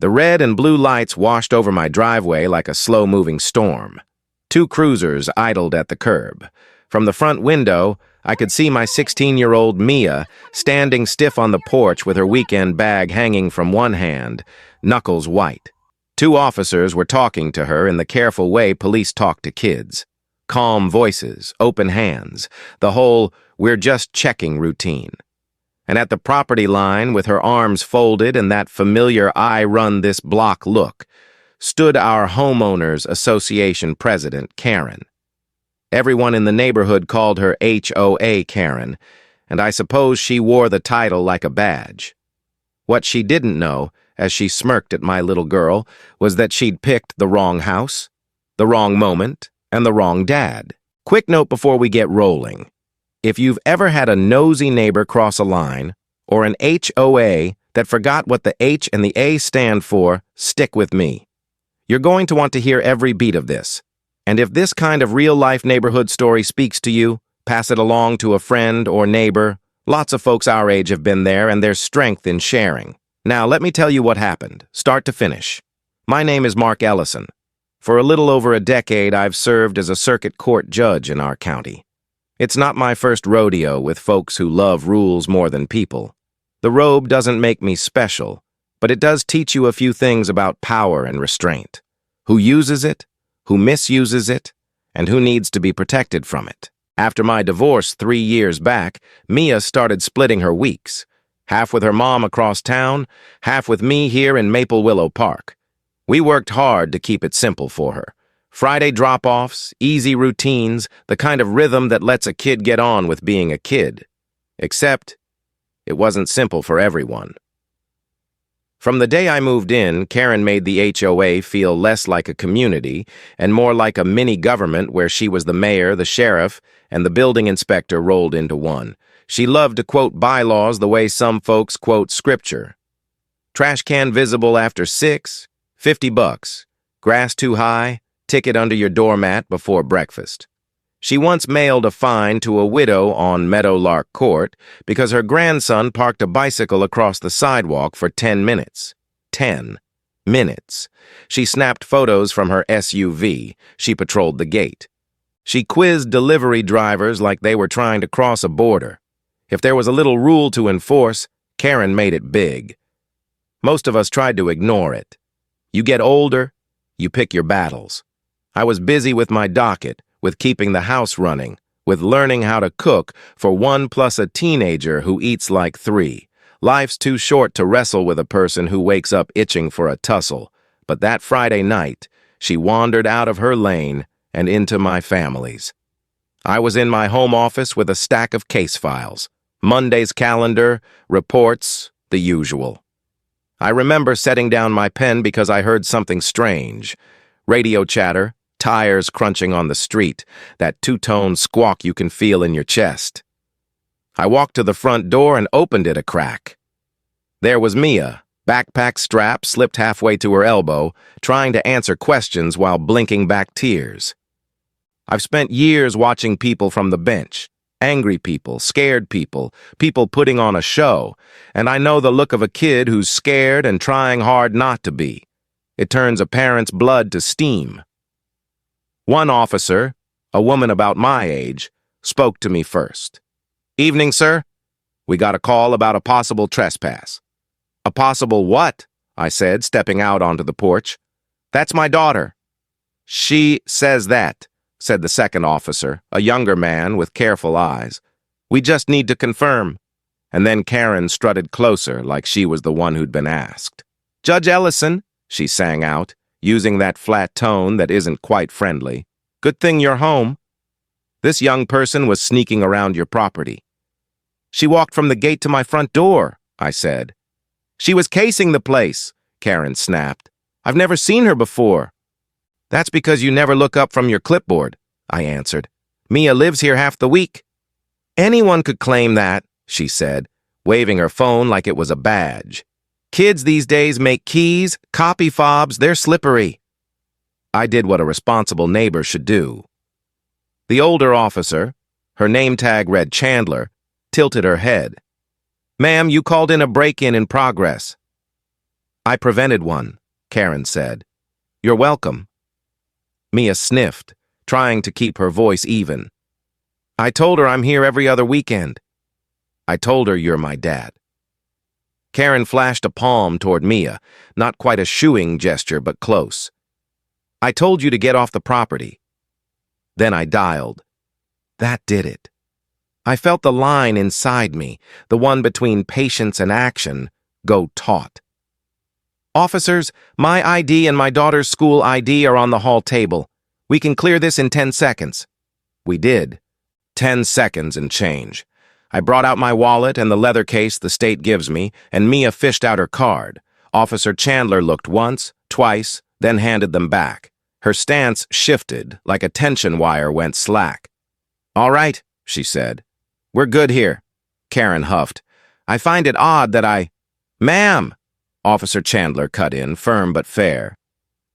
The red and blue lights washed over my driveway like a slow-moving storm. 2 cruisers idled at the curb. From the front window, I could see my 16-year-old Mia standing stiff on the porch with her weekend bag hanging from one hand, knuckles white. 2 officers were talking to her in the careful way police talk to kids. Calm voices, open hands, the whole "we're just checking" routine. And at the property line, with her arms folded and that familiar "I run this block" look, stood our Homeowners Association president, Karen. Everyone in the neighborhood called her HOA Karen, and I suppose she wore the title like a badge. What she didn't know, as she smirked at my little girl, was that she'd picked the wrong house, the wrong moment, and the wrong dad. Quick note before we get rolling. If you've ever had a nosy neighbor cross a line, or an HOA that forgot what the H and the A stand for, stick with me. You're going to want to hear every beat of this. And if this kind of real-life neighborhood story speaks to you, pass it along to a friend or neighbor. Lots of folks our age have been there, and there's strength in sharing. Now, let me tell you what happened, start to finish. My name is Mark Ellison. For a little over a decade, I've served as a circuit court judge in our county. It's not my first rodeo with folks who love rules more than people. The robe doesn't make me special, but it does teach you a few things about power and restraint. Who uses it, who misuses it, and who needs to be protected from it. After my divorce 3 years back, Mia started splitting her weeks. Half with her mom across town, half with me here in Maple Willow Park. We worked hard to keep it simple for her. Friday drop-offs, easy routines, the kind of rhythm that lets a kid get on with being a kid. Except, it wasn't simple for everyone. From the day I moved in, Karen made the HOA feel less like a community and more like a mini-government where she was the mayor, the sheriff, and the building inspector rolled into one. She loved to quote bylaws the way some folks quote scripture. Trash can visible after 6, $50. Grass too high, ticket under your doormat before breakfast. She once mailed a fine to a widow on Meadowlark Court because her grandson parked a bicycle across the sidewalk for 10 minutes. 10 minutes. She snapped photos from her SUV. She patrolled the gate. She quizzed delivery drivers like they were trying to cross a border. If there was a little rule to enforce, Karen made it big. Most of us tried to ignore it. You get older, you pick your battles. I was busy with my docket, with keeping the house running, with learning how to cook for 1 plus a teenager who eats like 3. Life's too short to wrestle with a person who wakes up itching for a tussle. But that Friday night, she wandered out of her lane and into my family's. I was in my home office with a stack of case files. Monday's calendar, reports, the usual. I remember setting down my pen because I heard something strange. Radio chatter, tires crunching on the street, that two-tone squawk you can feel in your chest. I walked to the front door and opened it a crack. There was Mia, backpack strap slipped halfway to her elbow, trying to answer questions while blinking back tears. I've spent years watching people from the bench. Angry people, scared people, people putting on a show, and I know the look of a kid who's scared and trying hard not to be. It turns a parent's blood to steam. One officer, a woman about my age, spoke to me first. "Evening, sir. We got a call about a possible trespass." "A possible what?" I said, stepping out onto the porch. "That's my daughter." "She says that," said the second officer, a younger man with careful eyes. "We just need to confirm." And then Karen strutted closer like she was the one who'd been asked. "Judge Ellison," she sang out, using that flat tone that isn't quite friendly. "Good thing you're home. This young person was sneaking around your property." "She walked from the gate to my front door," I said. "She was casing the place," Karen snapped. "I've never seen her before." "That's because you never look up from your clipboard," I answered. "Mia lives here half the week." "Anyone could claim that," she said, waving her phone like it was a badge. "Kids these days make keys, copy fobs, they're slippery." I did what a responsible neighbor should do. The older officer, her name tag read Chandler, tilted her head. "Ma'am, you called in a break-in progress." I prevented one, Karen said. You're welcome. Mia sniffed, trying to keep her voice even. I told her I'm here every other weekend. I told her you're my dad. Karen flashed a palm toward Mia, not quite a shooing gesture, but close. I told you to get off the property. Then I dialed. That did it. I felt the line inside me, the one between patience and action, go taut. Officers, my ID and my daughter's school ID are on the hall table. We can clear this in 10 seconds. We did. 10 seconds and change. I brought out my wallet and the leather case the state gives me, and Mia fished out her card. Officer Chandler looked once, twice, then handed them back. Her stance shifted, like a tension wire went slack. All right, she said. We're good here. Karen huffed. I find it odd that Ma'am, Officer Chandler cut in, firm but fair.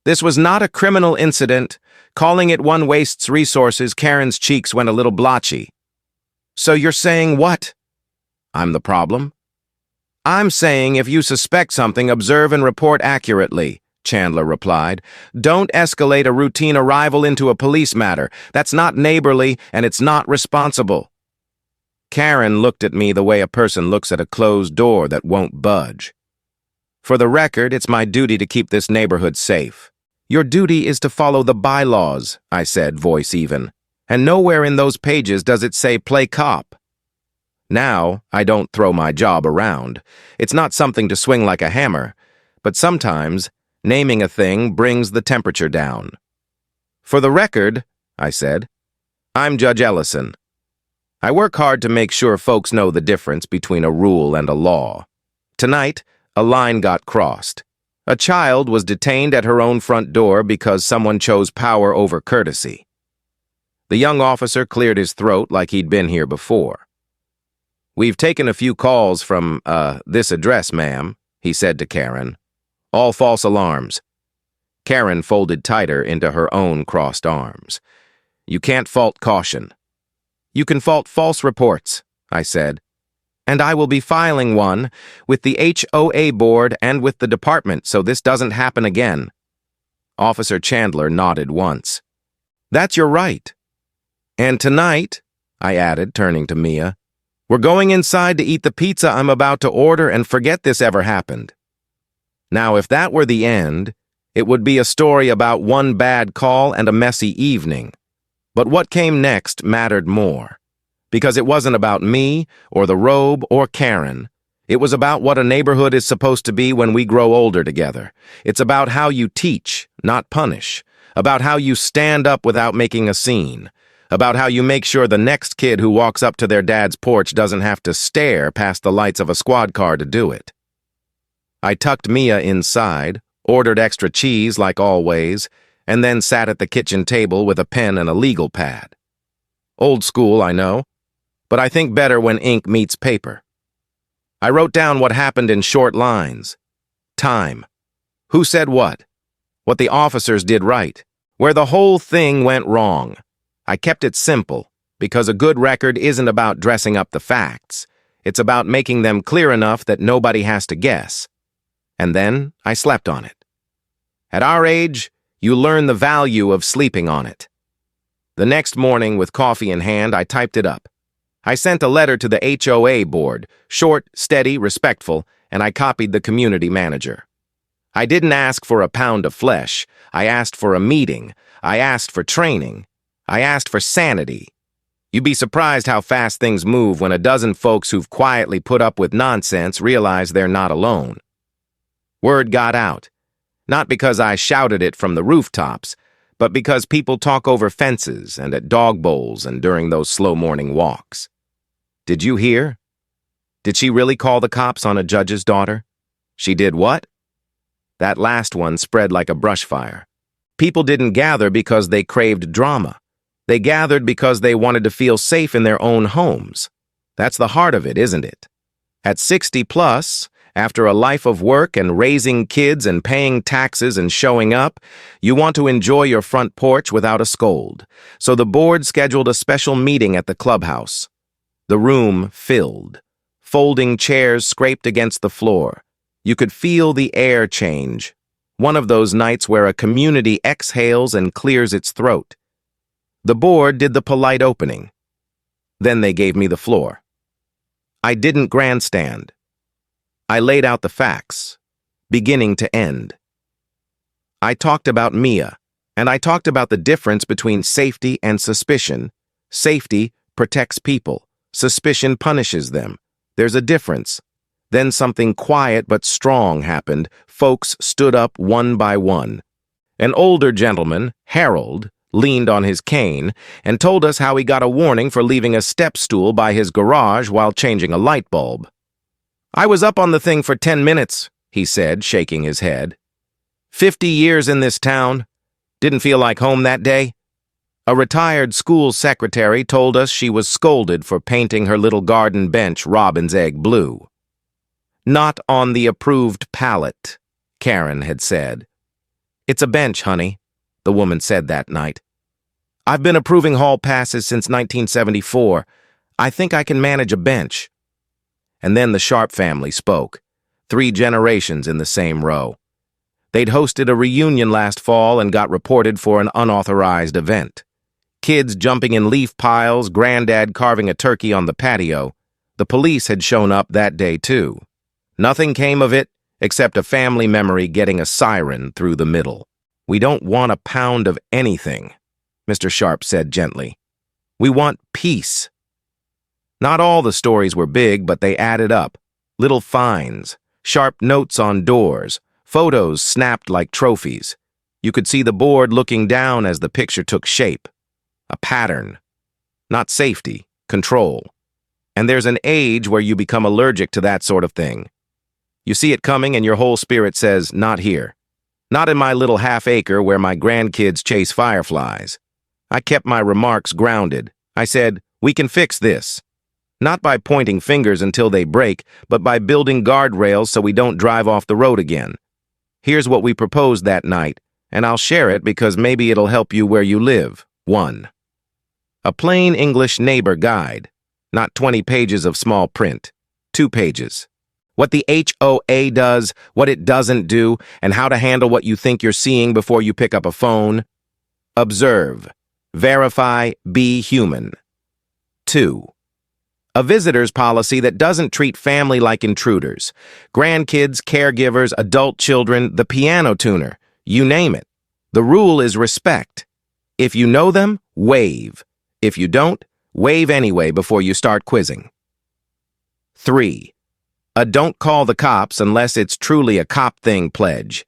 This was not a criminal incident. Calling it one wastes resources. Karen's cheeks went a little blotchy. So you're saying what? I'm the problem? I'm saying if you suspect something, observe and report accurately, Chandler replied. Don't escalate a routine arrival into a police matter. That's not neighborly, and it's not responsible. Karen looked at me the way a person looks at a closed door that won't budge. For the record, it's my duty to keep this neighborhood safe. Your duty is to follow the bylaws, I said, voice even. And nowhere in those pages does it say play cop. Now, I don't throw my job around. It's not something to swing like a hammer. But sometimes, naming a thing brings the temperature down. For the record, I said, I'm Judge Ellison. I work hard to make sure folks know the difference between a rule and a law. Tonight, a line got crossed. A child was detained at her own front door because someone chose power over courtesy. The young officer cleared his throat like he'd been here before. We've taken a few calls from, this address, ma'am, he said to Karen. All false alarms. Karen folded tighter into her own crossed arms. You can't fault caution. You can fault false reports, I said. And I will be filing one with the HOA board and with the department so this doesn't happen again. Officer Chandler nodded once. That's your right. And tonight, I added, turning to Mia, we're going inside to eat the pizza I'm about to order and forget this ever happened. Now, if that were the end, it would be a story about one bad call and a messy evening. But what came next mattered more. Because it wasn't about me, or the robe, or Karen. It was about what a neighborhood is supposed to be when we grow older together. It's about how you teach, not punish. About how you stand up without making a scene. About how you make sure the next kid who walks up to their dad's porch doesn't have to stare past the lights of a squad car to do it. I tucked Mia inside, ordered extra cheese like always, and then sat at the kitchen table with a pen and a legal pad. Old school, I know. But I think better when ink meets paper. I wrote down what happened in short lines. Time. Who said what? What the officers did right. Where the whole thing went wrong. I kept it simple, because a good record isn't about dressing up the facts. It's about making them clear enough that nobody has to guess. And then I slept on it. At our age, you learn the value of sleeping on it. The next morning, with coffee in hand, I typed it up. I sent a letter to the HOA board, short, steady, respectful, and I copied the community manager. I didn't ask for a pound of flesh. I asked for a meeting. I asked for training. I asked for sanity. You'd be surprised how fast things move when a dozen folks who've quietly put up with nonsense realize they're not alone. Word got out. Not because I shouted it from the rooftops, but because people talk over fences and at dog bowls and during those slow morning walks. Did you hear? Did she really call the cops on a judge's daughter? She did what? That last one spread like a brush fire. People didn't gather because they craved drama. They gathered because they wanted to feel safe in their own homes. That's the heart of it, isn't it? At 60 plus, after a life of work and raising kids and paying taxes and showing up, you want to enjoy your front porch without a scold. So the board scheduled a special meeting at the clubhouse. The room filled. Folding chairs scraped against the floor. You could feel the air change. One of those nights where a community exhales and clears its throat. The board did the polite opening. Then they gave me the floor. I didn't grandstand. I laid out the facts, beginning to end. I talked about Mia, and I talked about the difference between safety and suspicion. Safety protects people. Suspicion punishes them. There's a difference. Then something quiet but strong happened. Folks stood up one by one. An older gentleman, Harold, leaned on his cane and told us how he got a warning for leaving a step stool by his garage while changing a light bulb. I was up on the thing for 10 minutes, he said, shaking his head. 50 years in this town. Didn't feel like home that day. A retired school secretary told us she was scolded for painting her little garden bench robin's egg blue. Not on the approved palette, Karen had said. It's a bench, honey, the woman said that night. I've been approving hall passes since 1974. I think I can manage a bench. And then the Sharp family spoke. 3 generations in the same row. They'd hosted a reunion last fall and got reported for an unauthorized event. Kids jumping in leaf piles, granddad carving a turkey on the patio. The police had shown up that day too. Nothing came of it except a family memory getting a siren through the middle. We don't want a pound of anything, Mr. Sharp said gently. We want peace. Not all the stories were big, but they added up. Little finds, sharp notes on doors, photos snapped like trophies. You could see the board looking down as the picture took shape. A pattern. Not safety, control. And there's an age where you become allergic to that sort of thing. You see it coming and your whole spirit says, not here. Not in my little half-acre where my grandkids chase fireflies. I kept my remarks grounded. I said, we can fix this. Not by pointing fingers until they break, but by building guardrails so we don't drive off the road again. Here's what we proposed that night, and I'll share it because maybe it'll help you where you live. 1. A plain English neighbor guide, not 20 pages of small print. 2 pages. What the HOA does, what it doesn't do, and how to handle what you think you're seeing before you pick up a phone. Observe. Verify. Be human. 2. A visitor's policy that doesn't treat family like intruders. Grandkids, caregivers, adult children, the piano tuner. You name it. The rule is respect. If you know them, wave. If you don't, wave anyway before you start quizzing. 3. A don't call the cops unless it's truly a cop thing pledge.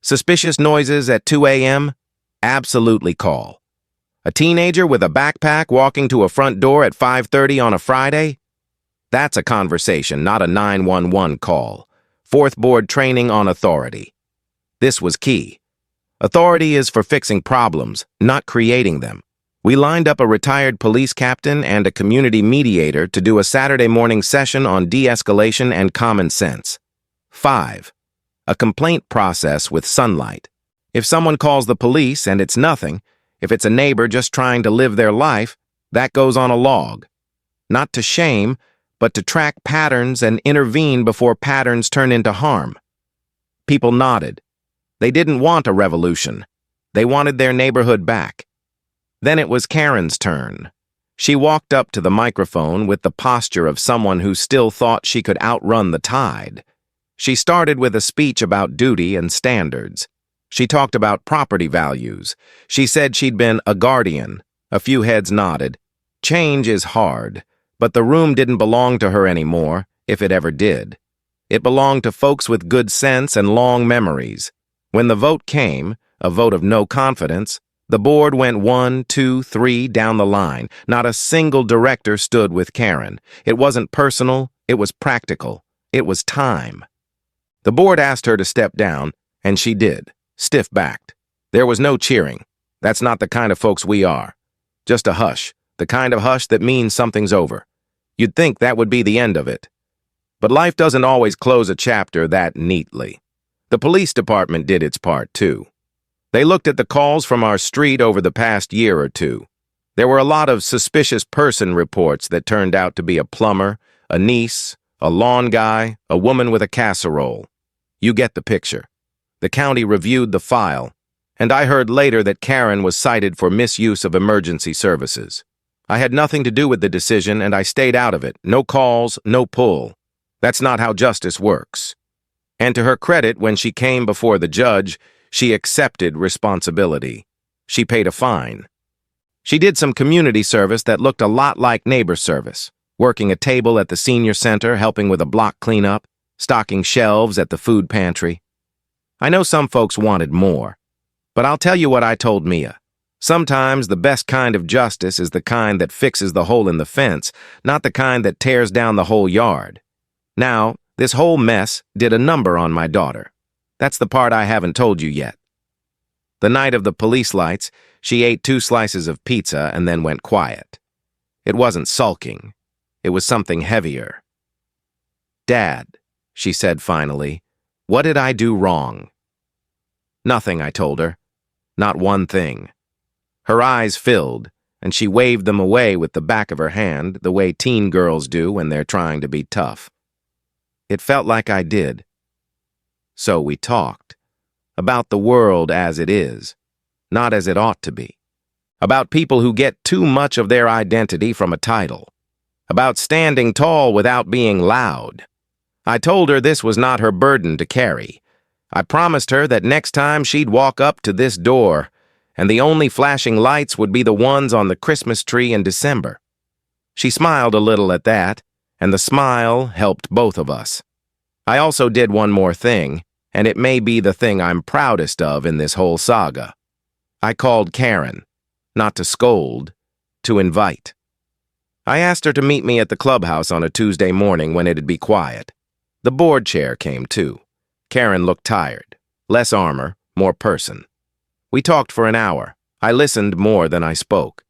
Suspicious noises at 2 a.m.? Absolutely call. A teenager with a backpack walking to a front door at 5:30 on a Friday? That's a conversation, not a 911 call. 4th board training on authority. This was key. Authority is for fixing problems, not creating them. We lined up a retired police captain and a community mediator to do a Saturday morning session on de-escalation and common sense. 5. A complaint process with sunlight. If someone calls the police and it's nothing, if it's a neighbor just trying to live their life, that goes on a log. Not to shame, but to track patterns and intervene before patterns turn into harm. People nodded. They didn't want a revolution. They wanted their neighborhood back. Then it was Karen's turn. She walked up to the microphone with the posture of someone who still thought she could outrun the tide. She started with a speech about duty and standards. She talked about property values. She said she'd been a guardian. A few heads nodded. Change is hard, but the room didn't belong to her anymore, if it ever did. It belonged to folks with good sense and long memories. When the vote came, a vote of no confidence, the board went 1, 2, 3 down the line. Not a single director stood with Karen. It wasn't personal, it was practical. It was time. The board asked her to step down, and she did, stiff-backed. There was no cheering. That's not the kind of folks we are. Just a hush, the kind of hush that means something's over. You'd think that would be the end of it. But life doesn't always close a chapter that neatly. The police department did its part, too. They looked at the calls from our street over the past year or two. There were a lot of suspicious person reports that turned out to be a plumber, a niece, a lawn guy, a woman with a casserole. You get the picture. The county reviewed the file, and I heard later that Karen was cited for misuse of emergency services. I had nothing to do with the decision, and I stayed out of it. No calls, no pull. That's not how justice works. And to her credit, when she came before the judge, she accepted responsibility. She paid a fine. She did some community service that looked a lot like neighbor service, working a table at the senior center, helping with a block cleanup, stocking shelves at the food pantry. I know some folks wanted more, but I'll tell you what I told Mia. Sometimes the best kind of justice is the kind that fixes the hole in the fence, not the kind that tears down the whole yard. Now, this whole mess did a number on my daughter. That's the part I haven't told you yet. The night of the police lights, she ate 2 slices of pizza and then went quiet. It wasn't sulking. It was something heavier. "Dad," she said finally, "what did I do wrong?" "Nothing," I told her. "Not one thing." Her eyes filled, and she waved them away with the back of her hand, the way teen girls do when they're trying to be tough. It felt like I did. So we talked. About the world as it is, not as it ought to be. About people who get too much of their identity from a title. About standing tall without being loud. I told her this was not her burden to carry. I promised her that next time she'd walk up to this door, and the only flashing lights would be the ones on the Christmas tree in December. She smiled a little at that, and the smile helped both of us. I also did one more thing, and it may be the thing I'm proudest of in this whole saga. I called Karen, not to scold, to invite. I asked her to meet me at the clubhouse on a Tuesday morning when it'd be quiet. The board chair came too. Karen looked tired. Less armor, more person. We talked for an hour. I listened more than I spoke.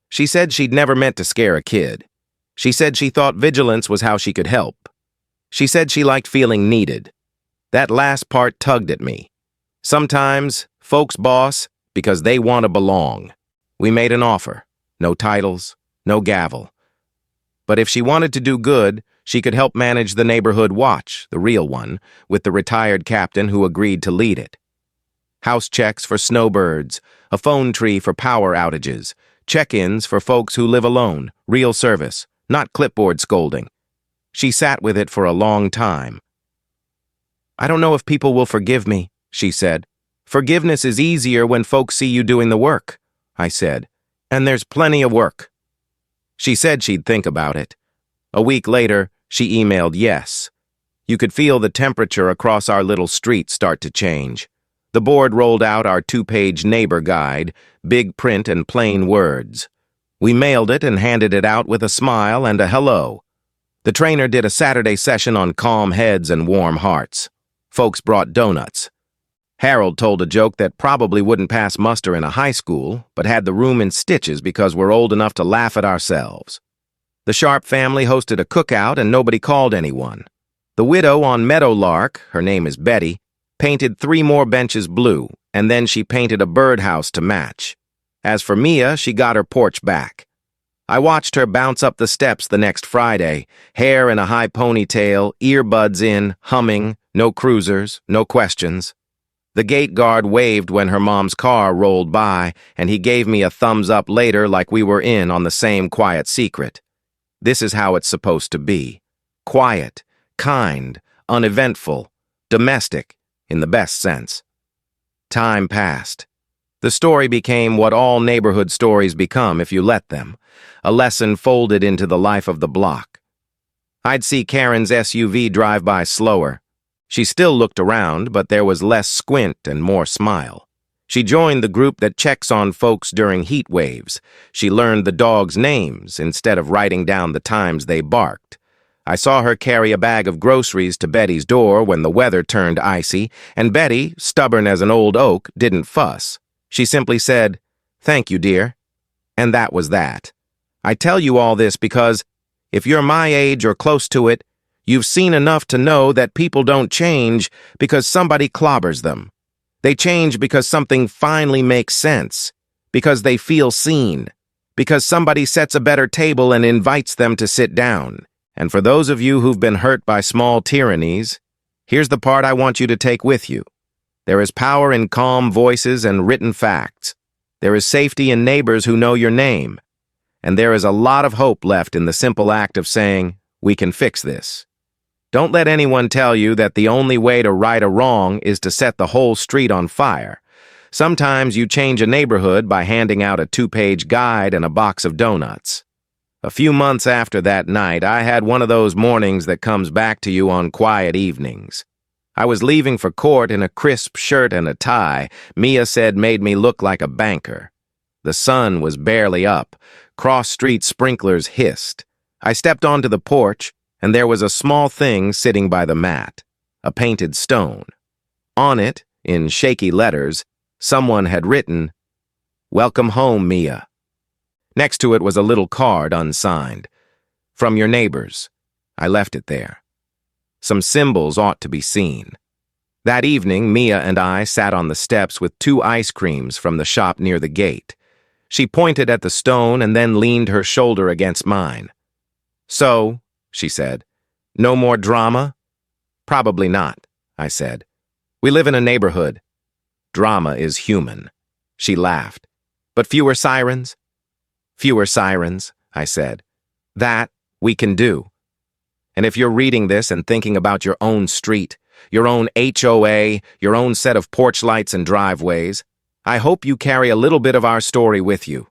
She said she'd never meant to scare a kid. She said she thought vigilance was how she could help. She said she liked feeling needed. That last part tugged at me. Sometimes, folks boss because they want to belong. We made an offer. No titles, no gavel. But if she wanted to do good, she could help manage the neighborhood watch, the real one, with the retired captain who agreed to lead it. House checks for snowbirds, a phone tree for power outages, check-ins for folks who live alone, real service, not clipboard scolding. She sat with it for a long time. "I don't know if people will forgive me," she said. "Forgiveness is easier when folks see you doing the work," I said. "And there's plenty of work." She said she'd think about it. A week later, she emailed yes. You could feel the temperature across our little street start to change. The board rolled out our 2-page neighbor guide, big print and plain words. We mailed it and handed it out with a smile and a hello. The trainer did a Saturday session on calm heads and warm hearts. Folks brought donuts. Harold told a joke that probably wouldn't pass muster in a high school, but had the room in stitches because we're old enough to laugh at ourselves. The Sharp family hosted a cookout and nobody called anyone. The widow on Meadowlark, her name is Betty, painted 3 more benches blue, and then she painted a birdhouse to match. As for Mia, she got her porch back. I watched her bounce up the steps the next Friday, hair in a high ponytail, earbuds in, humming, no cruisers, no questions. The gate guard waved when her mom's car rolled by, and he gave me a thumbs up later like we were in on the same quiet secret. This is how it's supposed to be. Quiet, kind, uneventful, domestic, in the best sense. Time passed. The story became what all neighborhood stories become if you let them, a lesson folded into the life of the block. I'd see Karen's SUV drive by slower. She still looked around, but there was less squint and more smile. She joined the group that checks on folks during heat waves. She learned the dogs' names instead of writing down the times they barked. I saw her carry a bag of groceries to Betty's door when the weather turned icy, and Betty, stubborn as an old oak, didn't fuss. She simply said, "Thank you, dear." And that was that. I tell you all this because, if you're my age or close to it, you've seen enough to know that people don't change because somebody clobbers them. They change because something finally makes sense, because they feel seen, because somebody sets a better table and invites them to sit down. And for those of you who've been hurt by small tyrannies, Here's the part I want you to take with you. There is power in calm voices and written facts. There is safety in neighbors who know your name. And there is a lot of hope left in the simple act of saying, we can fix this. Don't let anyone tell you that the only way to right a wrong is to set the whole street on fire. Sometimes you change a neighborhood by handing out a 2-page guide and a box of donuts. A few months after that night, I had one of those mornings that comes back to you on quiet evenings. I was leaving for court in a crisp shirt and a tie Mia said made me look like a banker. The sun was barely up. Cross-street sprinklers hissed. I stepped onto the porch, and there was a small thing sitting by the mat, a painted stone. On it, in shaky letters, someone had written, "Welcome home, Mia." Next to it was a little card unsigned. "From your neighbors." I left it there. Some symbols ought to be seen. That evening, Mia and I sat on the steps with 2 ice creams from the shop near the gate. She pointed at the stone and then leaned her shoulder against mine. "So," she said, "no more drama?" "Probably not," I said. "We live in a neighborhood. Drama is human." She laughed. "But fewer sirens?" "Fewer sirens," I said. "That we can do." And if you're reading this and thinking about your own street, your own HOA, your own set of porch lights and driveways, I hope you carry a little bit of our story with you.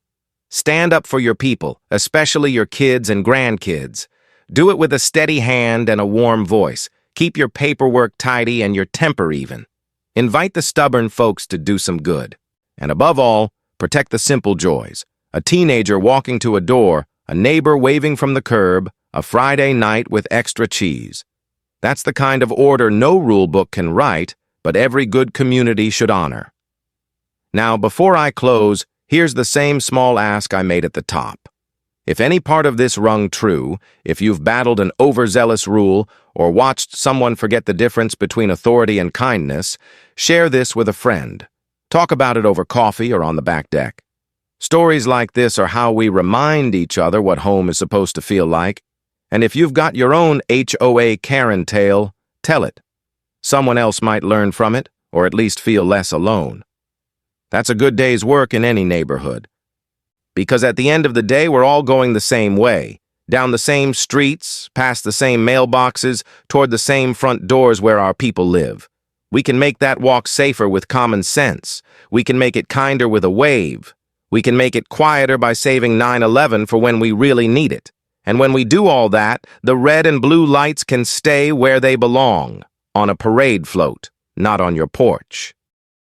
Stand up for your people, especially your kids and grandkids. Do it with a steady hand and a warm voice. Keep your paperwork tidy and your temper even. Invite the stubborn folks to do some good. And above all, protect the simple joys. A teenager walking to a door, a neighbor waving from the curb, a Friday night with extra cheese. That's the kind of order no rule book can write, but every good community should honor. Now, before I close, here's the same small ask I made at the top. If any part of this rung true, if you've battled an overzealous rule or watched someone forget the difference between authority and kindness, share this with a friend. Talk about it over coffee or on the back deck. Stories like this are how we remind each other what home is supposed to feel like. And if you've got your own HOA Karen tale, tell it. Someone else might learn from it, or at least feel less alone. That's a good day's work in any neighborhood. Because at the end of the day, we're all going the same way, down the same streets, past the same mailboxes, toward the same front doors where our people live. We can make that walk safer with common sense. We can make it kinder with a wave. We can make it quieter by saving 9/11 for when we really need it. And when we do all that, the red and blue lights can stay where they belong, on a parade float, not on your porch.